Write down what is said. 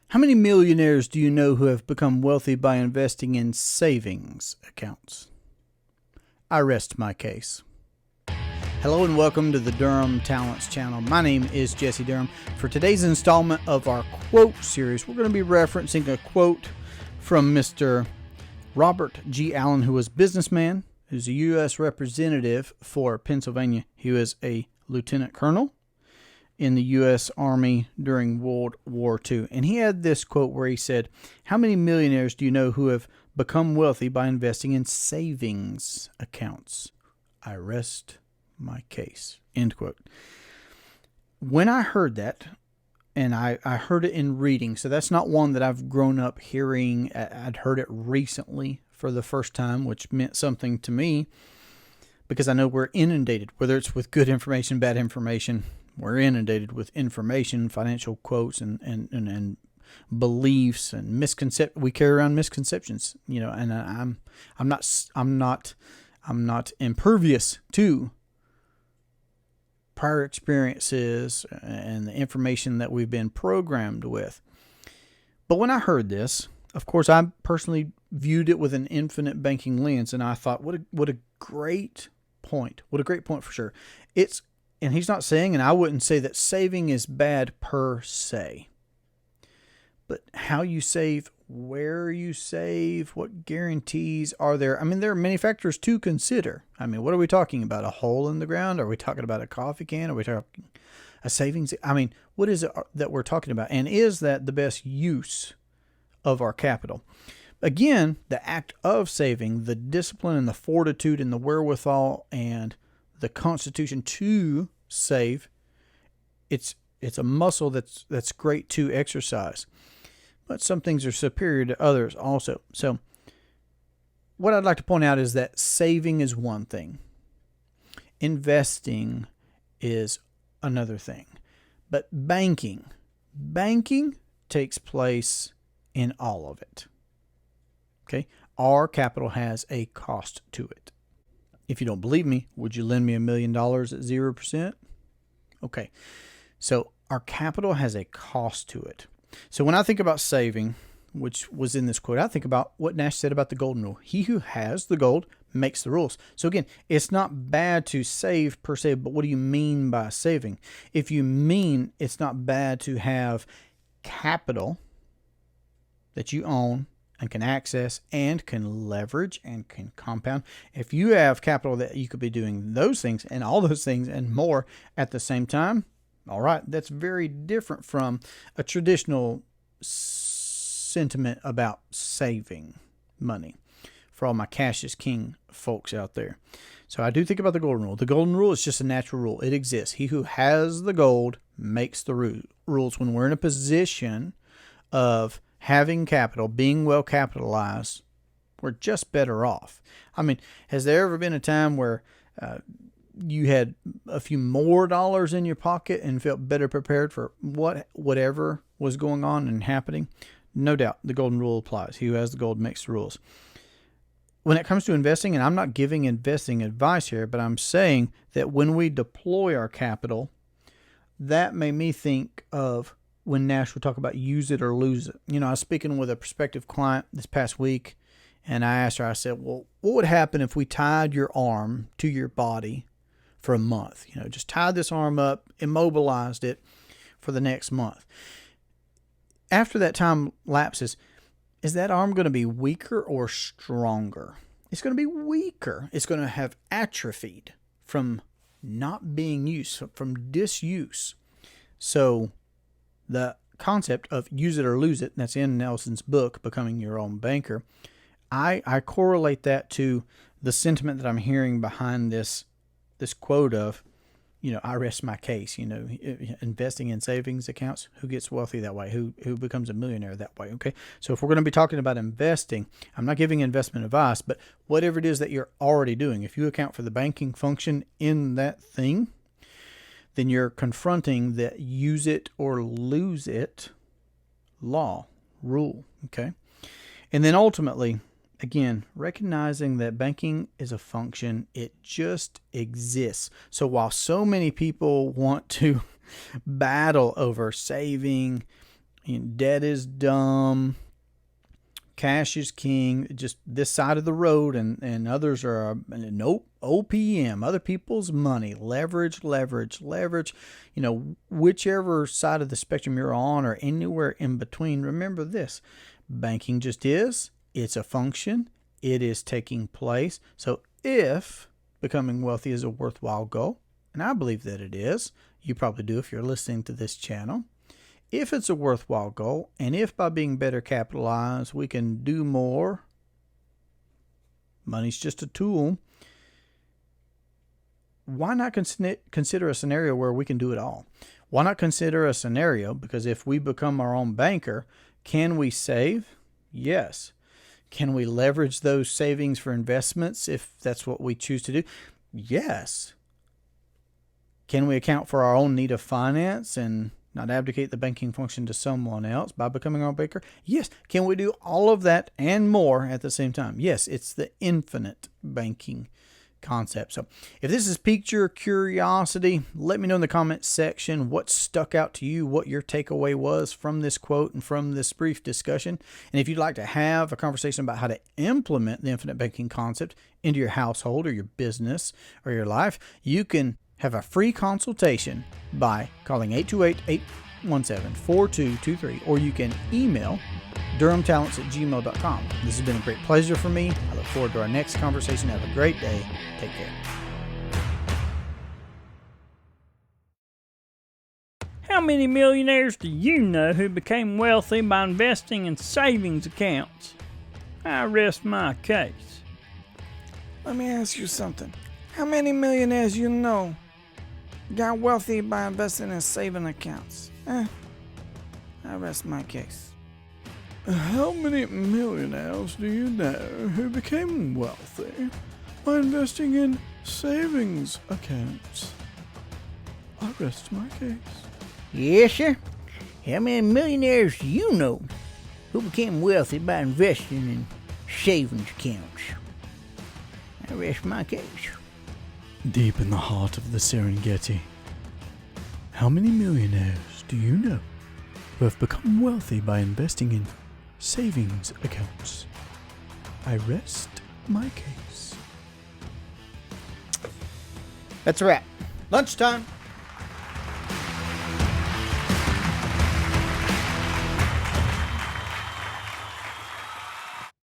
How many millionaires do you know who have become wealthy by investing in savings accounts? I rest my case. Hello and welcome to the Durham Talents channel. My name is Jesse Durham. For today's installment of our quote series, we're going to be referencing a quote from Mr. Robert G. Allen, who was a businessman, who's a U.S. representative for Pennsylvania. He was a lieutenant colonel in the U.S. Army during World War II. And he had this quote where he said, "How many millionaires do you know who have become wealthy by investing in savings accounts? I rest my case." End quote. When I heard that, and I heard it in reading, so that's not one that I've grown up hearing. I'd heard it recently for the first time, which meant something to me because I know we're inundated, whether it's with good information, bad information. We're inundated with information, financial quotes, and beliefs and misconceptions. We carry around misconceptions, and I'm not impervious to prior experiences and the information that we've been programmed with. But when I heard this, of course, I personally viewed it with an infinite banking lens, and I thought, what a great point! What a great point for sure. And he's not saying, and I wouldn't say that saving is bad per se, but how you save, where you save, what guarantees are there? I mean, there are many factors to consider. I mean, what are we talking about? A hole in the ground? Are we talking about a coffee can? Are we talking a savings? I mean, what is it that we're talking about? And is that the best use of our capital? Again, the act of saving, the discipline and the fortitude and the wherewithal and the constitution to save, it's a muscle that's great to exercise. But some things are superior to others also. So what I'd like to point out is that saving is one thing. Investing is another thing. But banking takes place in all of it. Okay? Our capital has a cost to it. If you don't believe me, would you lend me $1 million at 0%? Okay. So our capital has a cost to it. So when I think about saving, which was in this quote, I think about what Nash said about the golden rule. He who has the gold makes the rules. So again, it's not bad to save per se, but what do you mean by saving? If you mean it's not bad to have capital that you own and can access and can leverage and can compound. If you have capital that you could be doing those things and all those things and more at the same time, all right, that's very different from a traditional sentiment about saving money for all my cash is king folks out there. So I do think about the golden rule. The golden rule is just a natural rule. It exists. He who has the gold makes the rules. When we're in a position of having capital, being well capitalized, we're just better off. I mean, has there ever been a time where you had a few more dollars in your pocket and felt better prepared for whatever was going on and happening? No doubt the golden rule applies. He who has the gold makes the rules. When it comes to investing, and I'm not giving investing advice here, but I'm saying that when we deploy our capital, that made me think of when Nash would talk about use it or lose it. I was speaking with a prospective client this past week, and I asked her, I said, well, what would happen if we tied your arm to your body for a month? Just tied this arm up, immobilized it for the next month. After that time lapses, is that arm going to be weaker or stronger? It's going to be weaker. It's going to have atrophied from not being used, from disuse. So the concept of use it or lose it, that's in Nelson's book, Becoming Your Own Banker, I correlate that to the sentiment that I'm hearing behind this quote of, I rest my case, investing in savings accounts, who gets wealthy that way, who becomes a millionaire that way. Okay. So if we're going to be talking about investing, I'm not giving investment advice, but whatever it is that you're already doing, if you account for the banking function in that thing, then you're confronting that use it or lose it rule. Okay. And then ultimately, again, recognizing that banking is a function, it just exists. So while so many people want to battle over saving, Debt is dumb. Cash is king. Just this side of the road, and others are nope. OPM, other people's money, leverage. Whichever side of the spectrum you're on, or anywhere in between. Remember this: banking just is. It's a function. It is taking place. So if becoming wealthy is a worthwhile goal, and I believe that it is, you probably do if you're listening to this channel. If it's a worthwhile goal, and if by being better capitalized we can do more, money's just a tool, why not consider a scenario where we can do it all? Why not consider a scenario, because if we become our own banker, can we save? Yes. Can we leverage those savings for investments if that's what we choose to do? Yes. Can we account for our own need of finance and not abdicate the banking function to someone else by becoming our own banker? Yes. Can we do all of that and more at the same time? Yes, it's the infinite banking concept. So if this has piqued your curiosity, let me know in the comments section what stuck out to you, what your takeaway was from this quote and from this brief discussion. And if you'd like to have a conversation about how to implement the infinite banking concept into your household or your business or your life, you can have a free consultation by calling 828-817-4223, or you can email durhamtalents@gmail.com. This has been a great pleasure for me. I look forward to our next conversation. Have a great day. Take care. How many millionaires do you know who became wealthy by investing in savings accounts? I rest my case. Let me ask you something. How many millionaires you know got wealthy by investing in saving accounts? I rest my case. How many millionaires do you know who became wealthy by investing in savings accounts? I rest my case. Yes, sir. How many millionaires do you know who became wealthy by investing in savings accounts? I rest my case. Deep in the heart of the Serengeti, how many millionaires do you know who have become wealthy by investing in savings accounts? I rest my case. That's a wrap. Lunchtime.